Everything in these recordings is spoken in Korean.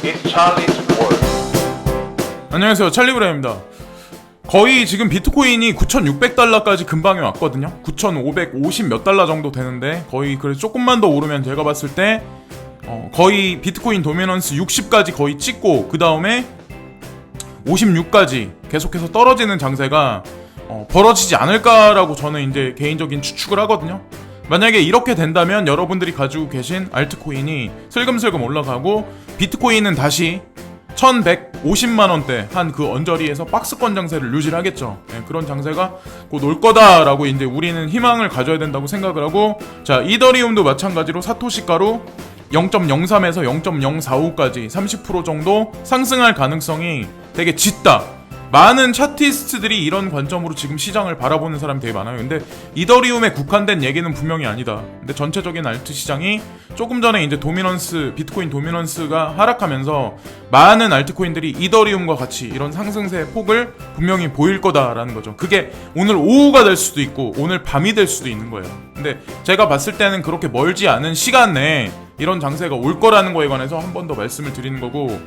It's Charlie's World. 안녕하세요, 찰리브라입니다. 거의 지금 비트코인이 9,600달러까지 근방에 왔거든요. 9,550 몇 달러 정도 되는데 거의 그래서 조금만 더 오르면 제가 봤을 때 거의 비트코인 도미넌스 60까지 거의 찍고 그 다음에 56까지 계속해서 떨어지는 장세가 벌어지지 않을까라고 저는 이제 개인적인 추측을 하거든요. 만약에 이렇게 된다면 여러분들이 가지고 계신 알트코인이 슬금슬금 올라가고 비트코인은 다시 1150만원대 한 그 언저리에서 박스권 장세를 유지를 하겠죠. 그런 장세가 곧 올 거다라고 이제 우리는 희망을 가져야 된다고 생각을 하고, 자, 이더리움도 마찬가지로 사토시가로 0.03에서 0.045까지 30% 정도 상승할 가능성이 되게 짙다. 많은 차티스트들이 이런 관점으로 지금 시장을 바라보는 사람이 되게 많아요. 근데 이더리움에 국한된 얘기는 분명히 아니다. 근데 전체적인 알트 시장이 조금 전에 이제 비트코인 도미넌스가 하락하면서 많은 알트코인들이 이더리움과 같이 이런 상승세의 폭을 분명히 보일 거다라는 거죠. 그게 오늘 오후가 될 수도 있고 오늘 밤이 될 수도 있는 거예요. 근데 제가 봤을 때는 그렇게 멀지 않은 시간 내에 이런 장세가 올 거라는 거에 관해서 한 번 더 말씀을 드리는 거고,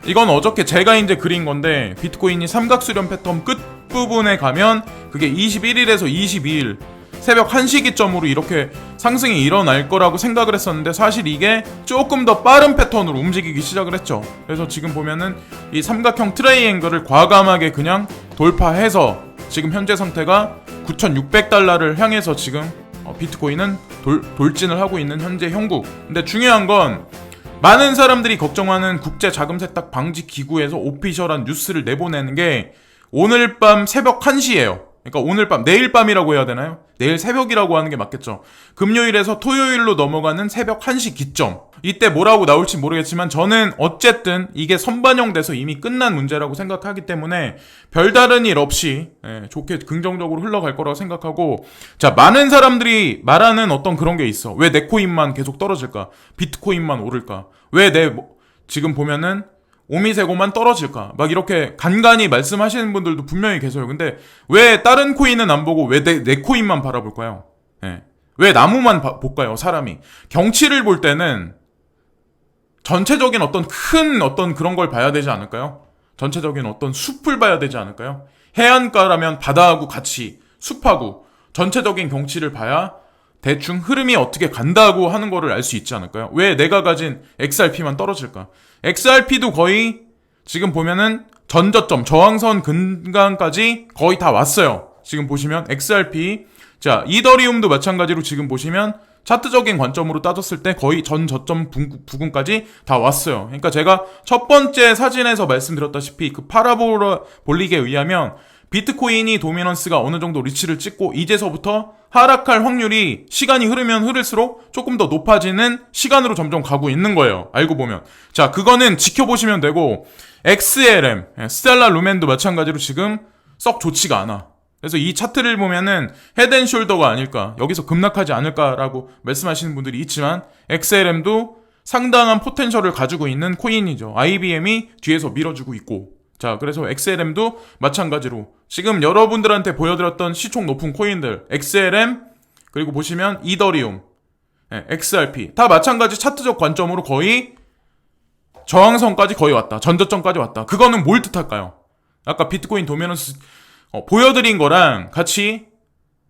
이건 어저께 제가 이제 그린 건데 비트코인이 삼각수렴 패턴 끝부분에 가면 그게 21일에서 22일 새벽 1시 기점으로 이렇게 상승이 일어날 거라고 생각을 했었는데 사실 이게 조금 더 빠른 패턴으로 움직이기 시작을 했죠. 그래서 지금 보면은 이 삼각형 트라이앵글을 과감하게 그냥 돌파해서 지금 현재 상태가 9,600달러를 향해서 지금 비트코인은 돌진을 하고 있는 현재 형국. 근데 중요한 건 많은 사람들이 걱정하는 국제자금세탁 방지 기구에서 오피셜한 뉴스를 내보내는 게 오늘 밤 새벽 1시예요. 그러니까 오늘 밤, 내일 밤이라고 해야 되나요? 내일 새벽이라고 하는 게 맞겠죠. 금요일에서 토요일로 넘어가는 새벽 1시 기점. 이때 뭐라고 나올지 모르겠지만 저는 어쨌든 이게 선반영돼서 이미 끝난 문제라고 생각하기 때문에 별다른 일 없이 좋게 긍정적으로 흘러갈 거라고 생각하고, 자, 많은 사람들이 말하는 어떤 그런 게 있어. 왜 내 코인만 계속 떨어질까? 비트코인만 오를까? 왜 지금 보면은 오미세고만 떨어질까? 막 이렇게 간간히 말씀하시는 분들도 분명히 계세요. 근데 왜 다른 코인은 안 보고 왜 내 코인만 바라볼까요? 왜 나무만 볼까요? 사람이. 경치를 볼 때는 전체적인 어떤 그런 걸 봐야 되지 않을까요? 전체적인 어떤 숲을 봐야 되지 않을까요? 해안가라면 바다하고 같이 숲하고 전체적인 경치를 봐야 대충 흐름이 어떻게 간다고 하는 거를 알 수 있지 않을까요? 왜 내가 가진 XRP만 떨어질까? XRP도 거의 지금 보면은 전저점, 저항선 근간까지 거의 다 왔어요. 지금 보시면 XRP, 자, 이더리움도 마찬가지로 지금 보시면 차트적인 관점으로 따졌을 때 거의 전 저점 부근까지 다 왔어요. 그러니까 제가 첫 번째 사진에서 말씀드렸다시피 그 파라볼릭에 의하면 비트코인이 도미넌스가 어느 정도 리치를 찍고 이제서부터 하락할 확률이 시간이 흐르면 흐를수록 조금 더 높아지는 시간으로 점점 가고 있는 거예요. 알고 보면. 자, 그거는 지켜보시면 되고, XLM, 스텔라 루멘도 마찬가지로 지금 썩 좋지가 않아. 그래서 이 차트를 보면은 헤드앤숄더가 아닐까, 여기서 급락하지 않을까라고 말씀하시는 분들이 있지만 XLM도 상당한 포텐셜을 가지고 있는 코인이죠. IBM이 뒤에서 밀어주고 있고, 자, 그래서 XLM도 마찬가지로 지금 여러분들한테 보여드렸던 시총 높은 코인들 XLM, 그리고 보시면 이더리움, XRP 다 마찬가지 차트적 관점으로 거의 저항선까지 거의 왔다. 전저점까지 왔다. 그거는 뭘 뜻할까요? 아까 비트코인 도미넌스 보여드린 거랑 같이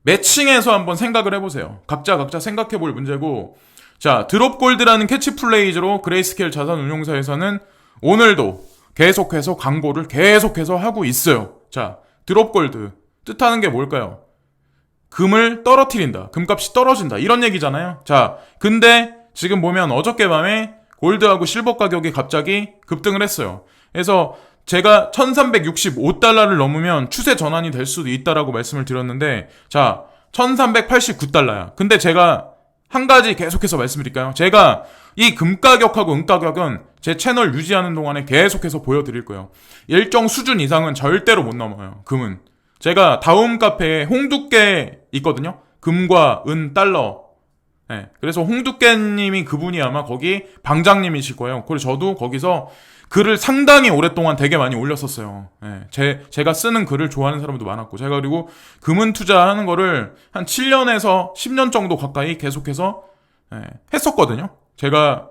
매칭해서 한번 생각을 해보세요. 각자 생각해볼 문제고, 자, 드롭골드라는 캐치플레이즈로 그레이스케일 자산운용사에서는 오늘도 계속해서 광고를 계속해서 하고 있어요. 자, 드롭골드 뜻하는 게 뭘까요? 금을 떨어뜨린다. 금값이 떨어진다. 이런 얘기잖아요. 자, 근데 지금 보면 어저께 밤에 골드하고 실버 가격이 갑자기 급등을 했어요. 그래서 제가 1365달러를 넘으면 추세 전환이 될 수도 있다라고 말씀을 드렸는데, 자, 1389달러야. 근데 제가 한 가지 계속해서 말씀드릴까요? 제가 이 금가격하고 은가격은 제 채널 유지하는 동안에 계속해서 보여드릴 거예요. 일정 수준 이상은 절대로 못 넘어요. 금은. 제가 다음 카페에 홍두깨 있거든요. 금과 은, 달러. 그래서 홍두깨님이 그분이 아마 거기 방장님이실 거예요. 그래서 저도 거기서 글을 상당히 오랫동안 되게 많이 올렸었어요. 제가 쓰는 글을 좋아하는 사람도 많았고, 제가 그리고 금은 투자하는 거를 한 7년에서 10년 정도 가까이 계속해서 했었거든요. 제가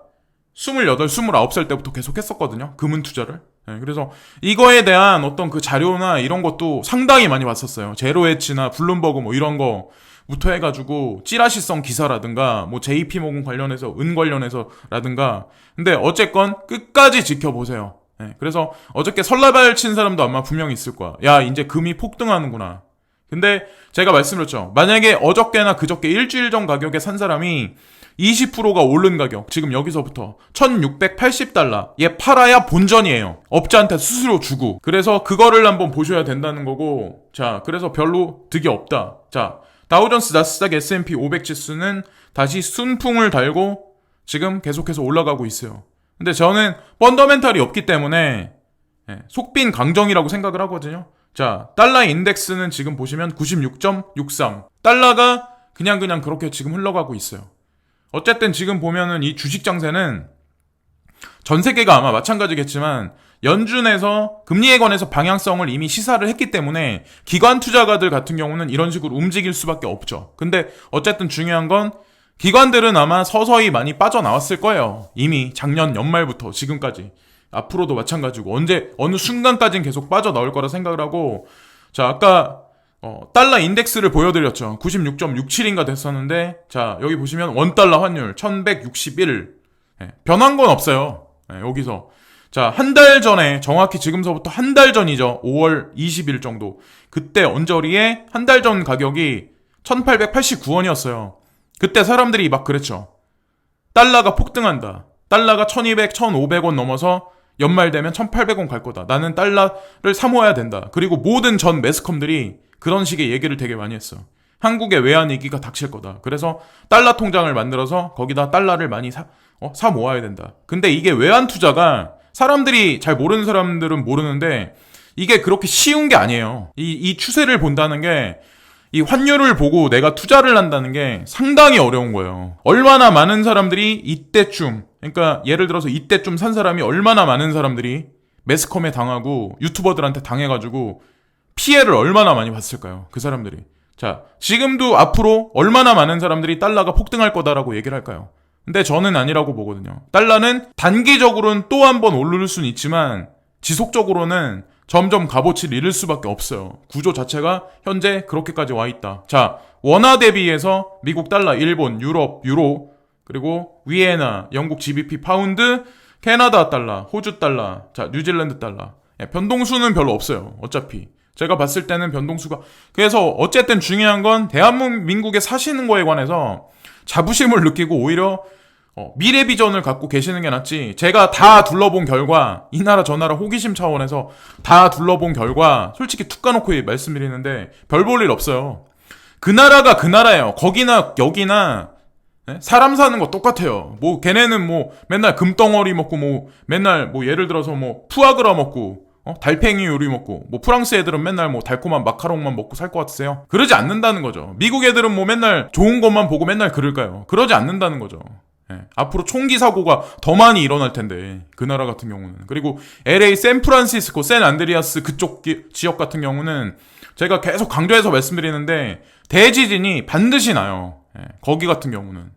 28, 29살 때부터 계속 했었거든요. 금은 투자를. 네, 그래서 이거에 대한 어떤 그 자료나 이런 것도 상당히 많이 봤었어요. 제로헤치나 블룸버그 뭐 이런 거부터 해가지고 찌라시성 기사라든가 뭐 JP모건 관련해서 은 관련해서라든가. 근데 어쨌건 끝까지 지켜보세요. 네, 그래서 어저께 설날발 친 사람도 아마 분명히 있을 거야. 야, 이제 금이 폭등하는구나. 근데 제가 말씀드렸죠. 만약에 어저께나 그저께 일주일 전 가격에 산 사람이 20%가 오른 가격, 지금 여기서부터 1680달러. 얘 팔아야 본전이에요. 업자한테 수수료 주고. 그래서 그거를 한번 보셔야 된다는 거고. 자, 그래서 별로 득이 없다. 자, 다우존스, 나스닥, S&P 500 지수는 다시 순풍을 달고 지금 계속해서 올라가고 있어요. 근데 저는 펀더멘탈이 없기 때문에 속빈 강정이라고 생각을 하거든요. 자, 달러 인덱스는 지금 보시면 96.63. 달러가 그냥 그렇게 지금 흘러가고 있어요. 어쨌든 지금 보면은 이 주식 장세는 전 세계가 아마 마찬가지겠지만 연준에서 금리에 관해서 방향성을 이미 시사를 했기 때문에 기관 투자가들 같은 경우는 이런 식으로 움직일 수밖에 없죠. 근데 어쨌든 중요한 건 기관들은 아마 서서히 많이 빠져나왔을 거예요. 이미 작년 연말부터 지금까지. 앞으로도 마찬가지고 어느 순간까지는 계속 빠져나올 거라 생각을 하고. 자, 아까 달러 인덱스를 보여드렸죠. 96.67인가 됐었는데, 자, 여기 보시면 원달러 환율 1161. 변한 건 없어요. 여기서. 자, 한 달 전에, 정확히 지금서부터 한 달 전이죠. 5월 20일 정도. 그때 언저리에 한 달 전 가격이 1889원이었어요. 그때 사람들이 막 그랬죠. 달러가 폭등한다. 달러가 1200, 1500원 넘어서 연말 되면 1800원 갈 거다. 나는 달러를 사모아야 된다. 그리고 모든 전 매스컴들이 그런 식의 얘기를 되게 많이 했어. 한국의 외환위기가 닥칠 거다. 그래서 달러 통장을 만들어서 거기다 달러를 많이 사 모아야 된다. 근데 이게 외환 투자가 사람들이 잘 모르는 사람들은 모르는데 이게 그렇게 쉬운 게 아니에요. 이 추세를 본다는 게 이 환율을 보고 내가 투자를 한다는 게 상당히 어려운 거예요. 얼마나 많은 사람들이 이때쯤, 그러니까 예를 들어서 이때쯤 산 사람이 얼마나 많은 사람들이 매스컴에 당하고 유튜버들한테 당해가지고 피해를 얼마나 많이 봤을까요? 그 사람들이. 자, 지금도 앞으로 얼마나 많은 사람들이 달러가 폭등할 거다라고 얘기를 할까요? 근데 저는 아니라고 보거든요. 달러는 단기적으로는 또 한 번 오를 수는 있지만 지속적으로는 점점 값어치를 잃을 수밖에 없어요. 구조 자체가 현재 그렇게까지 와 있다. 자, 원화 대비해서 미국 달러, 일본, 유럽, 유로, 그리고 위에나, 영국 GBP, 파운드, 캐나다 달러, 호주 달러, 자, 뉴질랜드 달러. 변동수는 별로 없어요. 어차피. 제가 봤을 때는 변동수가. 그래서 어쨌든 중요한 건 대한민국에 사시는 거에 관해서 자부심을 느끼고 오히려 미래 비전을 갖고 계시는 게 낫지. 제가 다 둘러본 결과, 이 나라 저 나라 호기심 차원에서 다 둘러본 결과 솔직히 툭 까놓고 말씀드리는데 별 볼 일 없어요. 그 나라가 그 나라예요. 거기나 여기나 사람 사는 거 똑같아요. 뭐 걔네는 뭐 맨날 금덩어리 먹고 뭐 맨날 뭐 예를 들어서 뭐 푸아그라 먹고 달팽이 요리 먹고, 뭐 프랑스 애들은 맨날 뭐 달콤한 마카롱만 먹고 살 것 같으세요? 그러지 않는다는 거죠. 미국 애들은 뭐 맨날 좋은 것만 보고 맨날 그럴까요? 그러지 않는다는 거죠. 앞으로 총기 사고가 더 많이 일어날 텐데, 그 나라 같은 경우는. 그리고 LA, 샌프란시스코, 샌안드리아스 그쪽 지역 같은 경우는 제가 계속 강조해서 말씀드리는데 대지진이 반드시 나요. 거기 같은 경우는.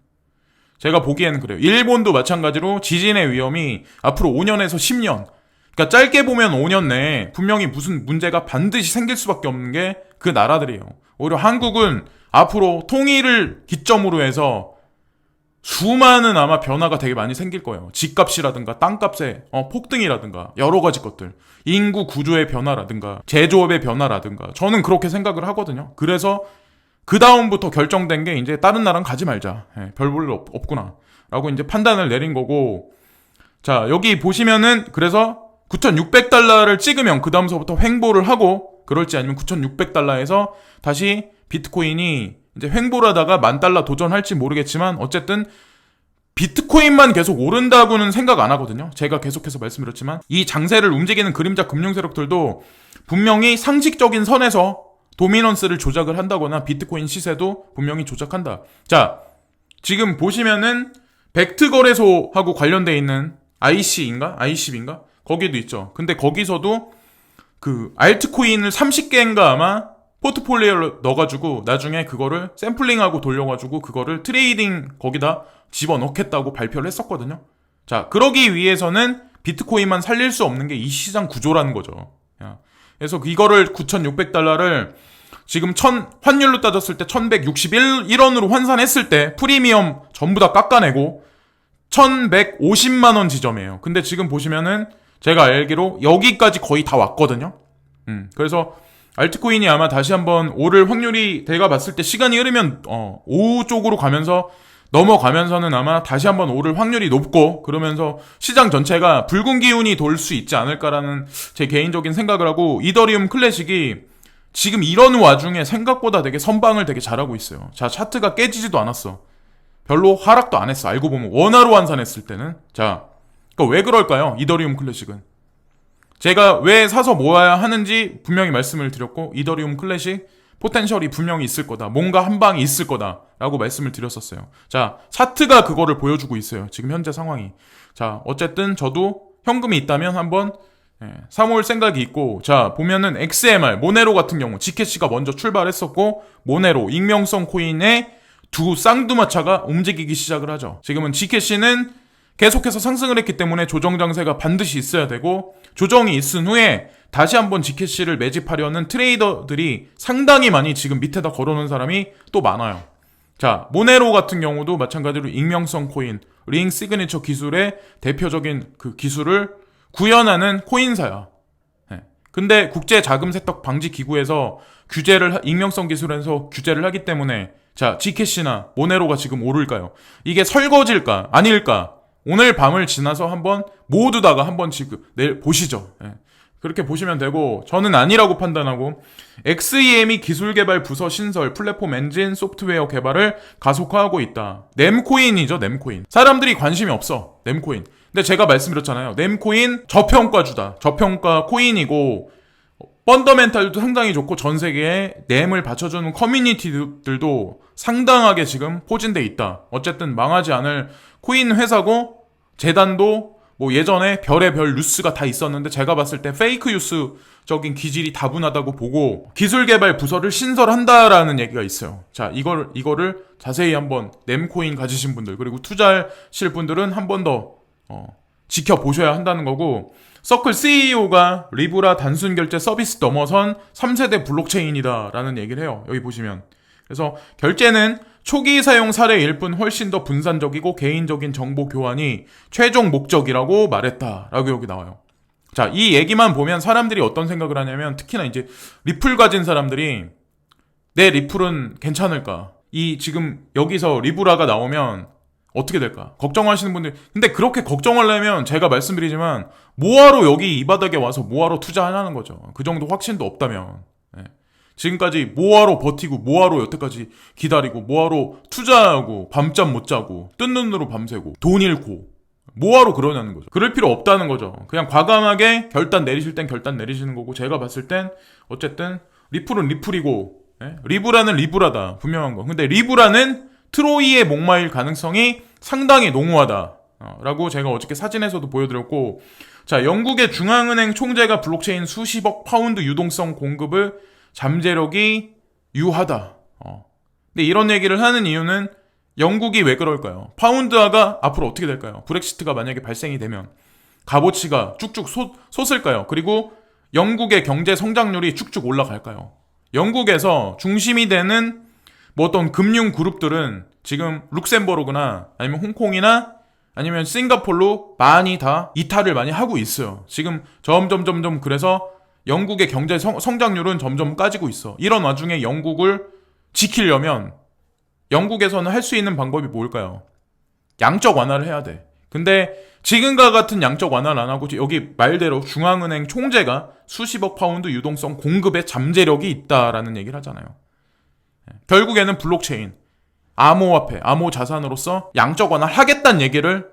제가 보기에는 그래요. 일본도 마찬가지로 지진의 위험이 앞으로 5년에서 10년, 그러니까 짧게 보면 5년 내에 분명히 무슨 문제가 반드시 생길 수밖에 없는 게 그 나라들이에요. 오히려 한국은 앞으로 통일을 기점으로 해서 수많은 아마 변화가 되게 많이 생길 거예요. 집값이라든가 땅값의 폭등이라든가 여러 가지 것들, 인구 구조의 변화라든가 제조업의 변화라든가, 저는 그렇게 생각을 하거든요. 그래서 그 다음부터 결정된 게 이제 다른 나라는 가지 말자, 별 볼 일 없구나 라고 이제 판단을 내린 거고. 자, 여기 보시면은 그래서 9,600달러를 찍으면 그 다음서부터 횡보를 하고, 그럴지 아니면 9,600달러에서 다시 비트코인이 이제 횡보를 하다가 10,000달러 도전할지 모르겠지만 어쨌든 비트코인만 계속 오른다고는 생각 안 하거든요. 제가 계속해서 말씀드렸지만 이 장세를 움직이는 그림자 금융 세력들도 분명히 상식적인 선에서 도미넌스를 조작을 한다거나 비트코인 시세도 분명히 조작한다. 자, 지금 보시면은 벡트 거래소하고 관련돼 있는 ICB인가? 거기도 있죠. 근데 거기서도 그 알트코인을 30개인가 아마 포트폴리오를 넣어가지고 나중에 그거를 샘플링하고 돌려가지고 그거를 트레이딩 거기다 집어넣겠다고 발표를 했었거든요. 자, 그러기 위해서는 비트코인만 살릴 수 없는 게 이 시장 구조라는 거죠. 그래서 이거를 9,600달러를 지금 환율로 따졌을 때 1,161원으로 환산했을 때 프리미엄 전부 다 깎아내고 1,150만원 지점이에요. 근데 지금 보시면은 제가 알기로 여기까지 거의 다 왔거든요. 그래서 알트코인이 아마 다시 한번 오를 확률이 내가 봤을 때 시간이 흐르면 오후 쪽으로 가면서 넘어가면서는 아마 다시 한번 오를 확률이 높고, 그러면서 시장 전체가 붉은 기운이 돌 수 있지 않을까라는 제 개인적인 생각을 하고, 이더리움 클래식이 지금 이런 와중에 생각보다 되게 선방을 되게 잘하고 있어요. 자, 차트가 깨지지도 않았어. 별로 하락도 안 했어. 알고 보면 원화로 환산했을 때는. 자, 그러니까 왜 그럴까요? 이더리움 클래식은. 제가 왜 사서 모아야 하는지 분명히 말씀을 드렸고, 이더리움 클래식 포텐셜이 분명히 있을 거다. 뭔가 한 방이 있을 거다. 라고 말씀을 드렸었어요. 자, 차트가 그거를 보여주고 있어요. 지금 현재 상황이. 자, 어쨌든 저도 현금이 있다면 한번 사모을 생각이 있고, 자, 보면은 XMR, 모네로 같은 경우 지켓씨가 먼저 출발했었고, 모네로, 익명성 코인의 두 쌍두마차가 움직이기 시작을 하죠. 지금은 지켓씨는 계속해서 상승을 했기 때문에 조정 장세가 반드시 있어야 되고, 조정이 있은 후에 다시 한번 지켓씨를 매집하려는 트레이더들이 상당히 많이 지금 밑에다 걸어놓은 사람이 또 많아요. 자, 모네로 같은 경우도 마찬가지로 익명성 코인, 링 시그니처 기술의 대표적인 그 기술을 구현하는 코인사야. 근데 국제 자금 세탁 방지 기구에서 익명성 기술에서 규제를 하기 때문에, 자, 지켓씨나 모네로가 지금 오를까요? 이게 설거지일까? 아닐까? 오늘 밤을 지나서 한번 모두 다가 한번 지금 내일 보시죠. 그렇게 보시면 되고, 저는 아니라고 판단하고, XEM이 기술개발 부서 신설, 플랫폼 엔진, 소프트웨어 개발을 가속화하고 있다. 넴코인이죠, 넴코인. 사람들이 관심이 없어, 넴코인. 근데 제가 말씀드렸잖아요. 넴코인 저평가주다. 저평가 코인이고, 펀더멘탈도 상당히 좋고, 전 세계에 넴을 받쳐주는 커뮤니티들도 상당하게 지금 포진돼 있다. 어쨌든 망하지 않을 코인 회사고, 재단도 뭐 예전에 별의 별 뉴스가 다 있었는데, 제가 봤을 때 페이크 뉴스적인 기질이 다분하다고 보고, 기술개발 부서를 신설한다라는 얘기가 있어요. 자, 이거를 자세히 한번 넴코인 가지신 분들, 그리고 투자하실 분들은 한 번 더 지켜보셔야 한다는 거고, 서클 CEO가 리브라 단순 결제 서비스 넘어선 3세대 블록체인이다 라는 얘기를 해요. 여기 보시면. 그래서 결제는 초기 사용 사례일 뿐 훨씬 더 분산적이고 개인적인 정보 교환이 최종 목적이라고 말했다라고 여기 나와요. 자, 이 얘기만 보면 사람들이 어떤 생각을 하냐면, 특히나 이제 리플 가진 사람들이 내 리플은 괜찮을까? 이 지금 여기서 리브라가 나오면 어떻게 될까? 걱정하시는 분들. 근데 그렇게 걱정하려면 제가 말씀드리지만, 뭐하러 여기 이 바닥에 와서 뭐하러 투자하냐는 거죠. 그 정도 확신도 없다면. 지금까지 뭐하러 버티고, 뭐하러 여태까지 기다리고, 뭐하러 투자하고, 밤잠 못 자고, 뜬 눈으로 밤새고, 돈 잃고, 뭐하러 그러냐는 거죠. 그럴 필요 없다는 거죠. 그냥 과감하게 결단 내리실 땐 결단 내리시는 거고, 제가 봤을 땐 어쨌든 리플은 리플이고, 리브라는 리브라다. 분명한 거. 근데 리브라는 트로이의 목마일 가능성이 상당히 농후하다 라고 제가 어저께 사진에서도 보여드렸고, 자, 영국의 중앙은행 총재가 블록체인 수십억 파운드 유동성 공급을 잠재력이 유하다. 근데 이런 얘기를 하는 이유는 영국이 왜 그럴까요? 파운드화가 앞으로 어떻게 될까요? 브렉시트가 만약에 발생이 되면 값어치가 쭉쭉 솟을까요? 그리고 영국의 경제 성장률이 쭉쭉 올라갈까요? 영국에서 중심이 되는 뭐 어떤 금융 그룹들은 지금 룩셈버그나 아니면 홍콩이나 아니면 싱가폴로 많이 다 이탈을 많이 하고 있어요. 지금 점점 그래서 영국의 경제 성장률은 점점 까지고 있어. 이런 와중에 영국을 지키려면 영국에서는 할 수 있는 방법이 뭘까요? 양적 완화를 해야 돼. 근데 지금과 같은 양적 완화를 안 하고 여기 말대로 중앙은행 총재가 수십억 파운드 유동성 공급에 잠재력이 있다라는 얘기를 하잖아요. 결국에는 블록체인, 암호화폐, 암호 자산으로서 양적 완화를 하겠다는 얘기를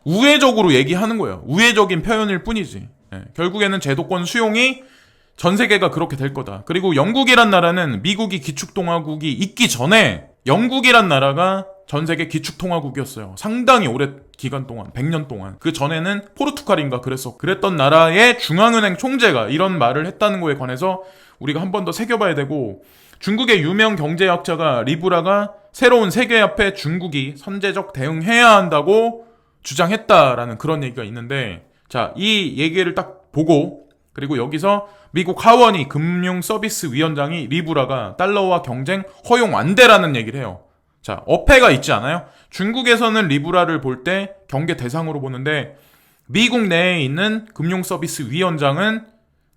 우회적으로 얘기하는 거예요. 우회적인 표현일 뿐이지. 결국에는 제도권 수용이 전 세계가 그렇게 될 거다. 그리고 영국이란 나라는 미국이 기축통화국이 있기 전에 영국이란 나라가 전 세계 기축통화국이었어요. 상당히 오래 기간 동안, 100년 동안. 그 전에는 포르투갈인가 그랬던 나라의 중앙은행 총재가 이런 말을 했다는 거에 관해서 우리가 한 번 더 새겨봐야 되고, 중국의 유명 경제학자가 리브라가 새로운 세계화폐 중국이 선제적 대응해야 한다고 주장했다라는 그런 얘기가 있는데, 자, 이 얘기를 딱 보고, 그리고 여기서 미국 하원이 금융서비스위원장이 리브라가 달러와 경쟁 허용 안 돼라는 얘기를 해요. 자, 어폐가 있지 않아요? 중국에서는 리브라를 볼 때 경계 대상으로 보는데, 미국 내에 있는 금융서비스위원장은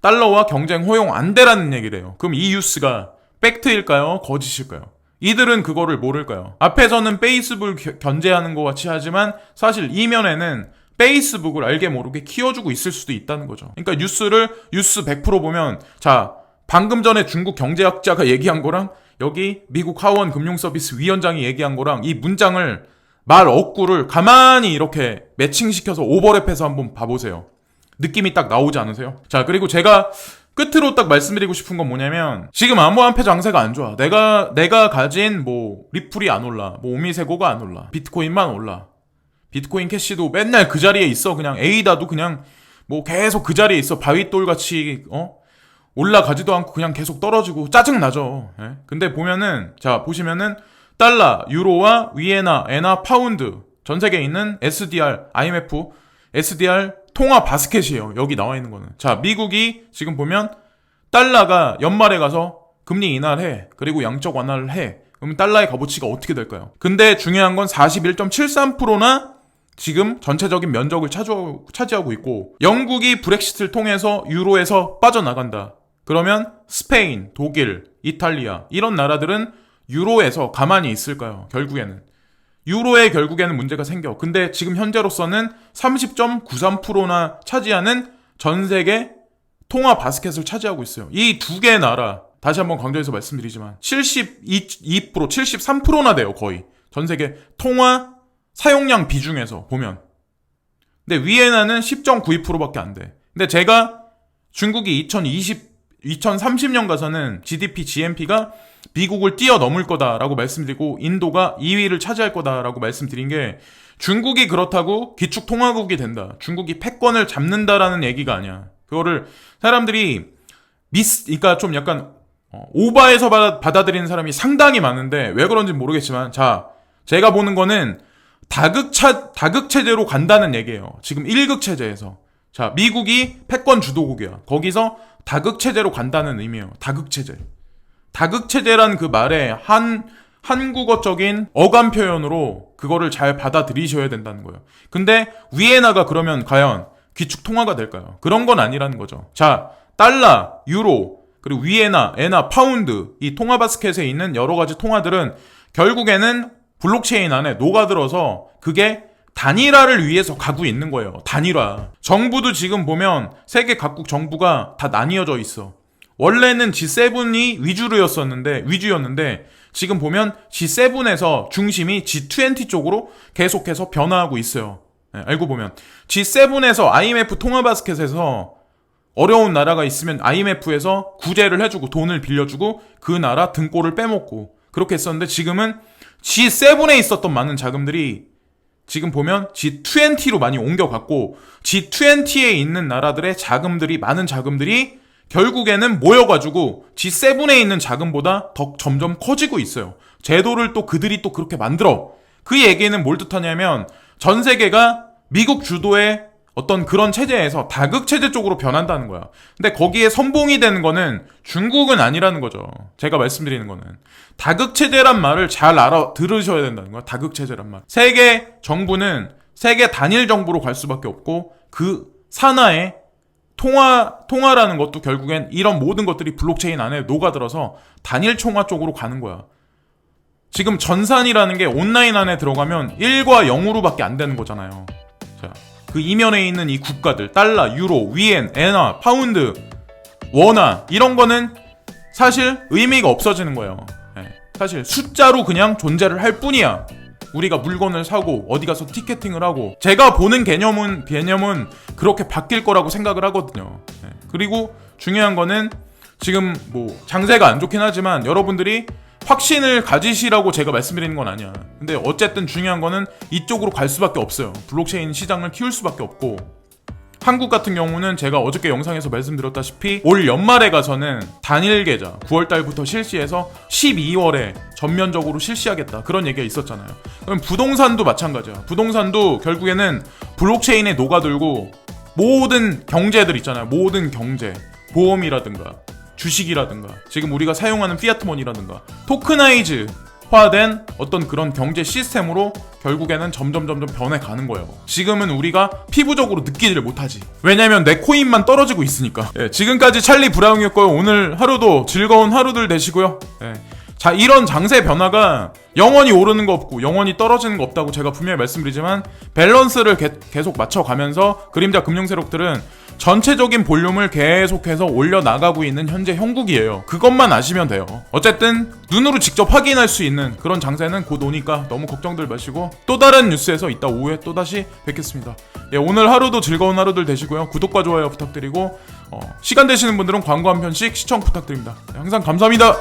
달러와 경쟁 허용 안 돼라는 얘기를 해요. 그럼 이 뉴스가 팩트일까요? 거짓일까요? 이들은 그거를 모를까요? 앞에서는 페이스북을 견제하는 것 같이 하지만 사실 이면에는 페이스북을 알게 모르게 키워주고 있을 수도 있다는 거죠. 그러니까 뉴스 100% 보면, 자, 방금 전에 중국 경제학자가 얘기한 거랑 여기 미국 하원 금융서비스 위원장이 얘기한 거랑 이 문장을 말 어구를 가만히 이렇게 매칭시켜서 오버랩해서 한번 봐보세요. 느낌이 딱 나오지 않으세요? 자, 그리고 제가 끝으로 딱 말씀드리고 싶은 건 뭐냐면, 지금 암호화폐 장세가 안 좋아. 내가 가진 뭐 리플이 안 올라, 뭐 오미세고가 안 올라, 비트코인만 올라. 비트코인 캐시도 맨날 그 자리에 있어. 그냥 에이다도 그냥 뭐 계속 그 자리에 있어. 바위돌같이 올라가지도 않고 그냥 계속 떨어지고 짜증나죠. 예? 근데 보면은, 자, 보시면은 달러, 유로와 위에나, 엔화, 파운드, 전 세계에 있는 SDR, IMF, SDR 통화 바스켓이에요. 여기 나와 있는 거는. 자, 미국이 지금 보면 달러가 연말에 가서 금리 인하를 해. 그리고 양적 완화를 해. 그럼 달러의 값어치가 어떻게 될까요? 근데 중요한 건 41.73%나 지금 전체적인 면적을 차지하고 있고, 영국이 브렉시트를 통해서 유로에서 빠져나간다. 그러면 스페인, 독일, 이탈리아 이런 나라들은 유로에서 가만히 있을까요? 결국에는 문제가 생겨. 근데 지금 현재로서는 30.93%나 차지하는 전 세계 통화 바스켓을 차지하고 있어요. 이 두 개의 나라, 다시 한번 강조해서 말씀드리지만 72%, 73%나 돼요. 거의 전 세계 통화 사용량 비중에서 보면. 근데 위에나는 10.92%밖에 안 돼. 근데 제가 중국이 2030년 가서는 GDP, GNP가 미국을 뛰어넘을 거다라고 말씀드리고, 인도가 2위를 차지할 거다라고 말씀드린 게, 중국이 그렇다고 기축통화국이 된다, 중국이 패권을 잡는다라는 얘기가 아니야. 그거를 사람들이 그러니까 좀 약간 오바해서 받아들이는 사람이 상당히 많은데, 왜 그런지 모르겠지만, 자, 제가 보는 거는 다극체제로 간다는 얘기예요. 지금 1극 체제에서. 자, 미국이 패권 주도국이야. 거기서 다극체제로 간다는 의미예요. 다극체제. 다극체제란 그 말에 한국어적인 어감 표현으로 그거를 잘 받아들이셔야 된다는 거예요. 근데 위에나가 그러면 과연 기축 통화가 될까요? 그런 건 아니라는 거죠. 자, 달러, 유로, 그리고 위에나, 엔화, 파운드, 이 통화 바스켓에 있는 여러 가지 통화들은 결국에는 블록체인 안에 녹아들어서 그게 단일화를 위해서 가고 있는 거예요. 단일화. 정부도 지금 보면 세계 각국 정부가 다 나뉘어져 있어. 원래는 G7이 위주였는데 지금 보면 G7에서 중심이 G20 쪽으로 계속해서 변화하고 있어요. 네, 알고 보면 G7에서 IMF 통화 바스켓에서 어려운 나라가 있으면 IMF에서 구제를 해주고 돈을 빌려주고 그 나라 등골을 빼먹고 그렇게 했었는데, 지금은 G7에 있었던 많은 자금들이 지금 보면 G20로 많이 옮겨갔고, G20에 있는 나라들의 많은 자금들이 결국에는 모여가지고 G7에 있는 자금보다 더 점점 커지고 있어요. 제도를 또 그들이 또 그렇게 만들어. 그 얘기는 뭘 뜻하냐면, 전 세계가 미국 주도의 어떤 그런 체제에서 다극체제 쪽으로 변한다는 거야. 근데 거기에 선봉이 되는 거는 중국은 아니라는 거죠. 제가 말씀드리는 거는 다극체제란 말을 잘 들으셔야 된다는 거야. 다극체제란 말. 세계 정부는 세계 단일 정부로 갈 수밖에 없고, 그 산하에 통화라는 것도 결국엔 이런 모든 것들이 블록체인 안에 녹아들어서 단일 총화 쪽으로 가는 거야. 지금 전산이라는 게 온라인 안에 들어가면 1과 0으로밖에 안 되는 거잖아요. 자, 그 이면에 있는 이 국가들, 달러, 유로, 위엔, 엔화, 파운드, 원화, 이런 거는 사실 의미가 없어지는 거예요. 네. 사실 숫자로 그냥 존재를 할 뿐이야. 우리가 물건을 사고 어디 가서 티켓팅을 하고, 제가 보는 개념은 그렇게 바뀔 거라고 생각을 하거든요. 네. 그리고 중요한 거는 지금 뭐 장세가 안 좋긴 하지만 여러분들이 확신을 가지시라고 제가 말씀드리는 건 아니야. 근데 어쨌든 중요한 거는 이쪽으로 갈 수밖에 없어요. 블록체인 시장을 키울 수밖에 없고, 한국 같은 경우는 제가 어저께 영상에서 말씀드렸다시피 올 연말에 가서는 단일 계좌 9월달부터 실시해서 12월에 전면적으로 실시하겠다 그런 얘기가 있었잖아요. 그럼 부동산도 마찬가지야. 부동산도 결국에는 블록체인에 녹아들고 모든 경제들 있잖아요. 모든 경제, 보험이라든가 주식이라든가 지금 우리가 사용하는 피아트머니라든가 토크나이즈 화된 어떤 그런 경제 시스템으로 결국에는 점점 변해가는 거예요. 지금은 우리가 피부적으로 느끼지를 못하지. 왜냐면 내 코인만 떨어지고 있으니까. 지금까지 찰리 브라운이었고요. 오늘 하루도 즐거운 하루들 되시고요. 자, 이런 장세 변화가 영원히 오르는 거 없고 영원히 떨어지는 거 없다고 제가 분명히 말씀드리지만 밸런스를 계속 맞춰가면서 그림자 금융 세력들은 전체적인 볼륨을 계속해서 올려나가고 있는 현재 형국이에요. 그것만 아시면 돼요. 어쨌든 눈으로 직접 확인할 수 있는 그런 장세는 곧 오니까 너무 걱정들 마시고 또 다른 뉴스에서 이따 오후에 또다시 뵙겠습니다. 오늘 하루도 즐거운 하루들 되시고요. 구독과 좋아요 부탁드리고 시간 되시는 분들은 광고 한 편씩 시청 부탁드립니다. 항상 감사합니다.